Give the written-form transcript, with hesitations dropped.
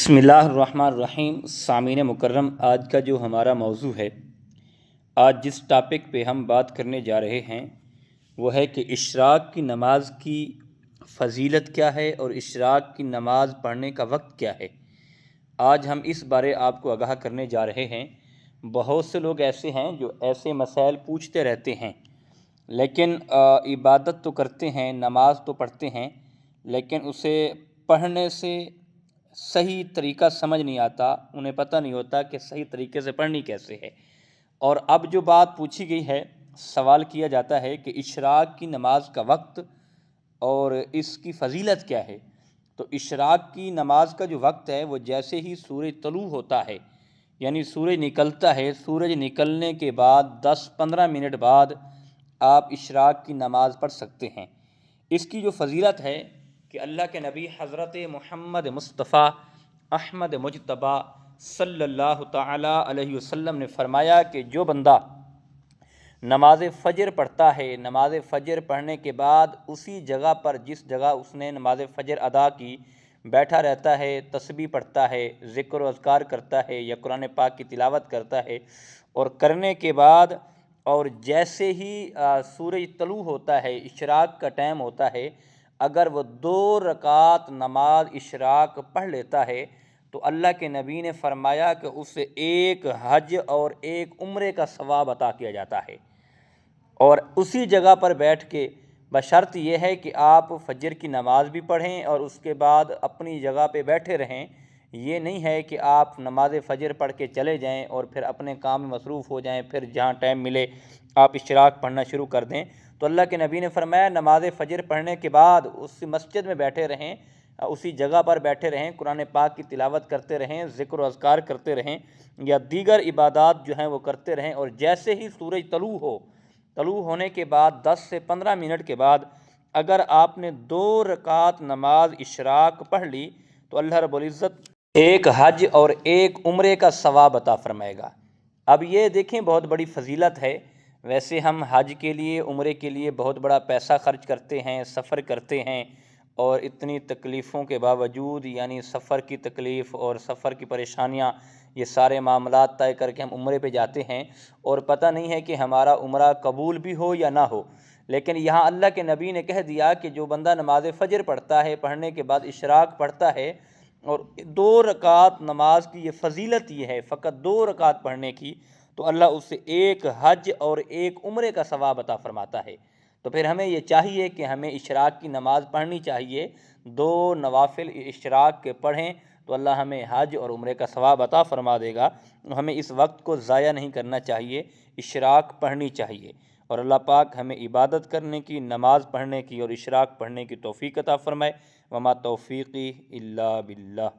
بسم اللہ الرحمن الرحیم۔ سامعین مکرم، آج کا جو ہمارا موضوع ہے، آج جس ٹاپک پہ ہم بات کرنے جا رہے ہیں وہ ہے کہ اشراق کی نماز کی فضیلت کیا ہے اور اشراق کی نماز پڑھنے کا وقت کیا ہے۔ آج ہم اس بارے آپ کو آگاہ کرنے جا رہے ہیں۔ بہت سے لوگ ایسے ہیں جو ایسے مسائل پوچھتے رہتے ہیں، لیکن عبادت تو کرتے ہیں، نماز تو پڑھتے ہیں، لیکن اسے پڑھنے سے صحیح طریقہ سمجھ نہیں آتا، انہیں پتہ نہیں ہوتا کہ صحیح طریقے سے پڑھنی کیسے ہے۔ اور اب جو بات پوچھی گئی ہے، سوال کیا جاتا ہے کہ اشراق کی نماز کا وقت اور اس کی فضیلت کیا ہے۔ تو اشراق کی نماز کا جو وقت ہے وہ جیسے ہی سورج طلوع ہوتا ہے، یعنی سورج نکلتا ہے، سورج نکلنے کے بعد 10-15 منٹ بعد آپ اشراق کی نماز پڑھ سکتے ہیں۔ اس کی جو فضیلت ہے کہ اللہ کے نبی حضرت محمد مصطفیٰ احمد مجتبیٰ صلی اللہ تعالی علیہ وسلم نے فرمایا کہ جو بندہ نماز فجر پڑھتا ہے، نماز فجر پڑھنے کے بعد اسی جگہ پر جس جگہ اس نے نماز فجر ادا کی بیٹھا رہتا ہے، تسبیح پڑھتا ہے، ذکر و اذکار کرتا ہے یا قرآن پاک کی تلاوت کرتا ہے، اور کرنے کے بعد اور جیسے ہی سورج طلوع ہوتا ہے، اشراق کا ٹائم ہوتا ہے، اگر وہ 2 رکعت نماز اشراق پڑھ لیتا ہے تو اللہ کے نبی نے فرمایا کہ اسے 1 حج اور 1 عمرے کا ثواب عطا کیا جاتا ہے۔ اور اسی جگہ پر بیٹھ کے بشرط یہ ہے کہ آپ فجر کی نماز بھی پڑھیں اور اس کے بعد اپنی جگہ پہ بیٹھے رہیں۔ یہ نہیں ہے کہ آپ نماز فجر پڑھ کے چلے جائیں اور پھر اپنے کام میں مصروف ہو جائیں، پھر جہاں ٹائم ملے آپ اشراق پڑھنا شروع کر دیں۔ تو اللہ کے نبی نے فرمایا نماز فجر پڑھنے کے بعد اس مسجد میں بیٹھے رہیں، اسی جگہ پر بیٹھے رہیں، قرآن پاک کی تلاوت کرتے رہیں، ذکر و اذکار کرتے رہیں یا دیگر عبادات جو ہیں وہ کرتے رہیں، اور جیسے ہی سورج طلوع ہونے کے بعد 10 سے 15 منٹ کے بعد اگر آپ نے 2 رکعت نماز اشراق پڑھ لی تو اللہ رب العزت 1 حج اور 1 عمرے کا ثواب عطا فرمائے گا۔ اب یہ دیکھیں بہت بڑی فضیلت ہے۔ ویسے ہم حج کے لیے، عمرے کے لیے بہت بڑا پیسہ خرچ کرتے ہیں، سفر کرتے ہیں، اور اتنی تکلیفوں کے باوجود، یعنی سفر کی تکلیف اور سفر کی پریشانیاں، یہ سارے معاملات طے کر کے ہم عمرے پہ جاتے ہیں اور پتہ نہیں ہے کہ ہمارا عمرہ قبول بھی ہو یا نہ ہو۔ لیکن یہاں اللہ کے نبی نے کہہ دیا کہ جو بندہ نماز فجر پڑھتا ہے، پڑھنے کے بعد اشراق پڑھتا ہے اور 2 رکعت نماز کی یہ فضیلت یہ ہے، فقط 2 رکعت پڑھنے کی، تو اللہ اسے 1 حج اور 1 عمرے کا ثواب عطا فرماتا ہے۔ تو پھر ہمیں یہ چاہیے کہ ہمیں اشراق کی نماز پڑھنی چاہیے، 2 نوافل اشراق کے پڑھیں تو اللہ ہمیں حج اور عمرے کا ثواب عطا فرما دے گا۔ ہمیں اس وقت کو ضائع نہیں کرنا چاہیے، اشراق پڑھنی چاہیے، اور اللہ پاک ہمیں عبادت کرنے کی، نماز پڑھنے کی اور اشراق پڑھنے کی توفیق عطا فرمائے۔ وما توفیقی الا باللہ۔